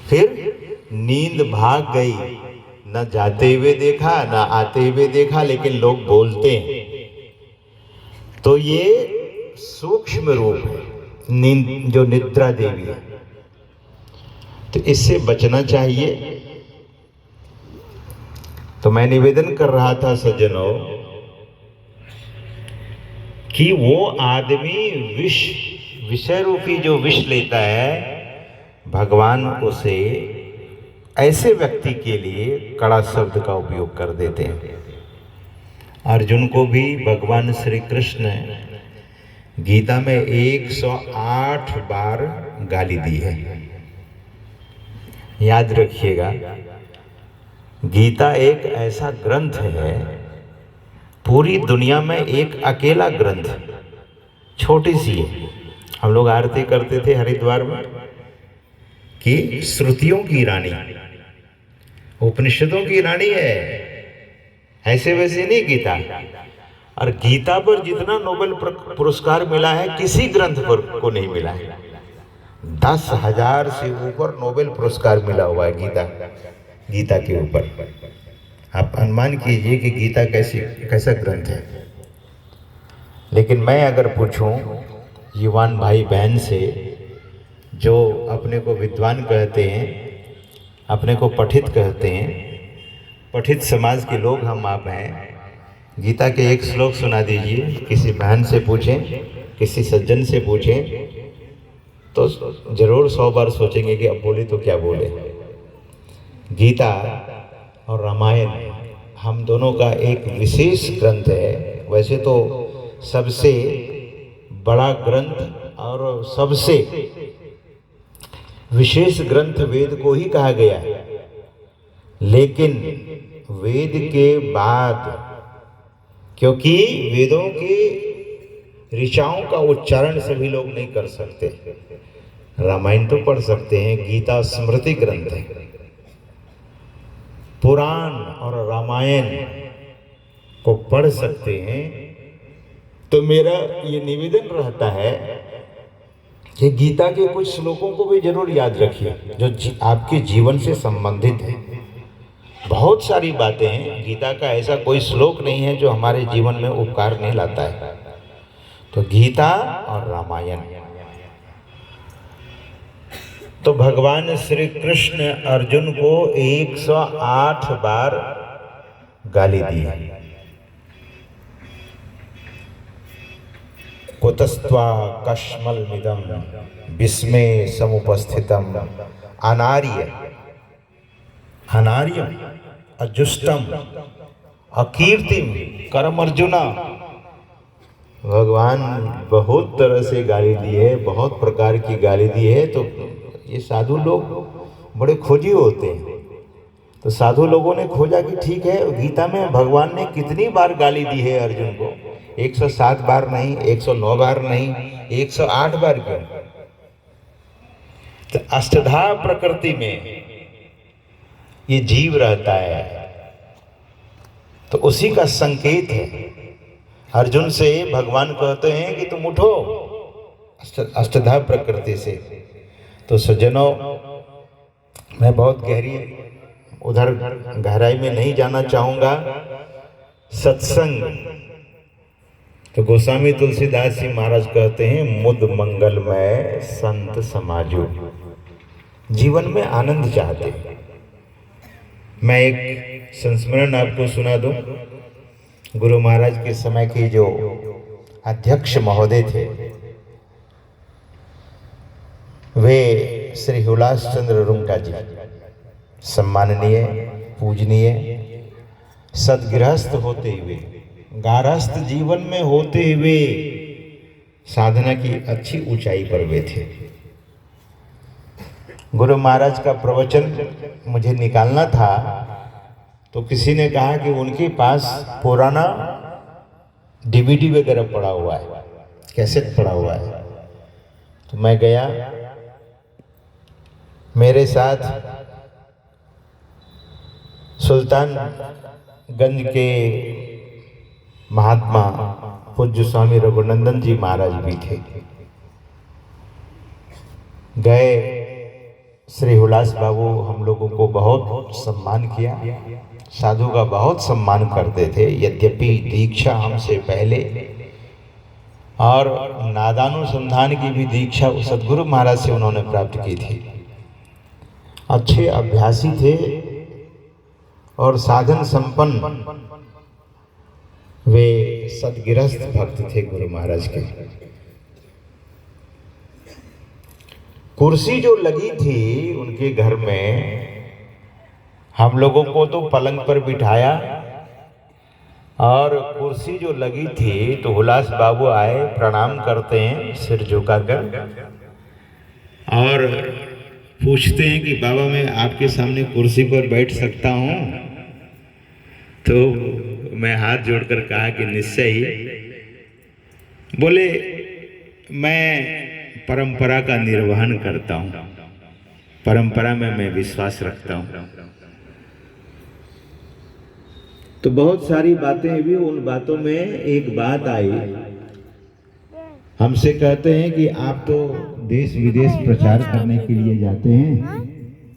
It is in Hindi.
फिर नींद भाग गई, न जाते हुए देखा न आते हुए देखा, लेकिन लोग बोलते हैं। तो ये सूक्ष्म रूप है नींद, जो निद्रा देवी है। तो इससे बचना चाहिए। तो मैं निवेदन कर रहा था सज्जनों कि वो आदमी विषय रूपी जो विष लेता है, भगवान उसे ऐसे व्यक्ति के लिए कड़ा शब्द का उपयोग कर देते हैं। अर्जुन को भी भगवान श्री कृष्ण गीता में 108 बार गाली दी है। याद रखिएगा, गीता एक ऐसा ग्रंथ है, पूरी दुनिया में एक अकेला ग्रंथ, छोटी सी है। हम लोग आरती करते थे हरिद्वार में कि श्रुतियों की रानी, उपनिषदों की रानी है, ऐसे वैसे नहीं गीता। और गीता पर जितना नोबेल पुरस्कार मिला है किसी ग्रंथ पर को नहीं मिला है। 10,000 से ऊपर नोबेल पुरस्कार मिला हुआ है गीता के ऊपर। आप अनुमान कीजिए कि गीता कैसा ग्रंथ है। लेकिन मैं अगर पूछूं युवान भाई बहन से, जो अपने को विद्वान कहते हैं, अपने को पठित कहते हैं, पठित समाज के लोग हम आप हैं, गीता के एक श्लोक सुना दीजिए। किसी बहन से पूछें, किसी सज्जन से पूछें, तो जरूर 100 बार सोचेंगे कि अब बोले तो क्या बोले। गीता और रामायण हम दोनों का एक विशेष ग्रंथ है। वैसे तो सबसे बड़ा ग्रंथ और सबसे विशेष ग्रंथ वेद को ही कहा गया है, लेकिन वेद के बाद, क्योंकि वेदों की ऋचाओं का उच्चारण सभी लोग नहीं कर सकते, रामायण तो पढ़ सकते हैं, गीता स्मृति ग्रंथ है। पुराण और रामायण को पढ़ सकते हैं। तो मेरा ये निवेदन रहता है कि गीता के कुछ श्लोकों को भी जरूर याद रखिए, जो आपके जीवन से संबंधित है। बहुत सारी बातें हैं, गीता का ऐसा कोई श्लोक नहीं है जो हमारे जीवन में उपकार नहीं लाता है। तो गीता और रामायण। तो भगवान श्री कृष्ण अर्जुन को 108 बार गाली दी है। कुतस्त्वा कश्मलमिदं विस्मे समुपस्थितम अनार्य अनार्यम अजुष्टम अकीर्तिम करम अर्जुना। भगवान बहुत तरह से गाली दी है, बहुत प्रकार की गाली दी है। तो ये साधु लोग बड़े खोजी होते हैं। तो साधु लोगों ने खोजा कि ठीक है, गीता में भगवान ने कितनी बार गाली दी है अर्जुन को? 107 बार नहीं, 109 बार नहीं, 108 बार क्यों? तो अष्टधा प्रकृति में ये जीव रहता है, तो उसी का संकेत है। अर्जुन से भगवान कहते हैं कि तुम उठो अष्टधा प्रकृति से। तो सज्जनों, मैं बहुत उधर गहराई में नहीं जाना चाहूँगा। सत्संग, तो गोस्वामी तुलसीदास जी महाराज कहते हैं, मुद मंगलमय संत समाजो। जीवन में आनंद चाहते हैं। मैं एक संस्मरण आपको सुना दूं। गुरु महाराज के समय के जो अध्यक्ष महोदय थे, वे श्री हुलास चंद्र रुंगटा जी, सम्माननीय, पूजनीय, सदगृहस्थ होते हुए, गारस्थ जीवन में होते हुए साधना की अच्छी ऊंचाई पर वे थे। गुरु महाराज का प्रवचन मुझे निकालना था, तो किसी ने कहा कि उनके पास पुराना डीवीडी वगैरह पड़ा हुआ है, कैसेट पड़ा हुआ है। तो मैं गया, मेरे साथ सुल्तानगंज के महात्मा पूज्य स्वामी रघुनंदन जी महाराज भी थे। गए, श्री हुलास बाबू हम लोगों को बहुत सम्मान किया, साधु का बहुत सम्मान करते थे। यद्यपि दीक्षा हमसे पहले और नादानुसंधान की भी दीक्षा सदगुरु महाराज से उन्होंने प्राप्त की थी। अच्छे अभ्यासी थे और साधन संपन्न वे सदगिरस्त भक्त थे गुरु महाराज के। कुर्सी जो लगी थी उनके घर में, हम लोगों को तो पलंग पर बिठाया और कुर्सी जो लगी थी तो हुलास बाबू आए, प्रणाम करते हैं सिर झुकाकर और पूछते हैं कि बाबा मैं आपके सामने कुर्सी पर बैठ सकता हूँ? तो मैं हाथ जोड़कर कहा कि निश्चय ही। बोले मैं परंपरा का निर्वहन करता हूँ, परंपरा में मैं विश्वास रखता हूँ। तो बहुत सारी बातें भी, उन बातों में एक बात आई, हमसे कहते हैं कि आप तो देश विदेश प्रचार करने के लिए जाते हैं,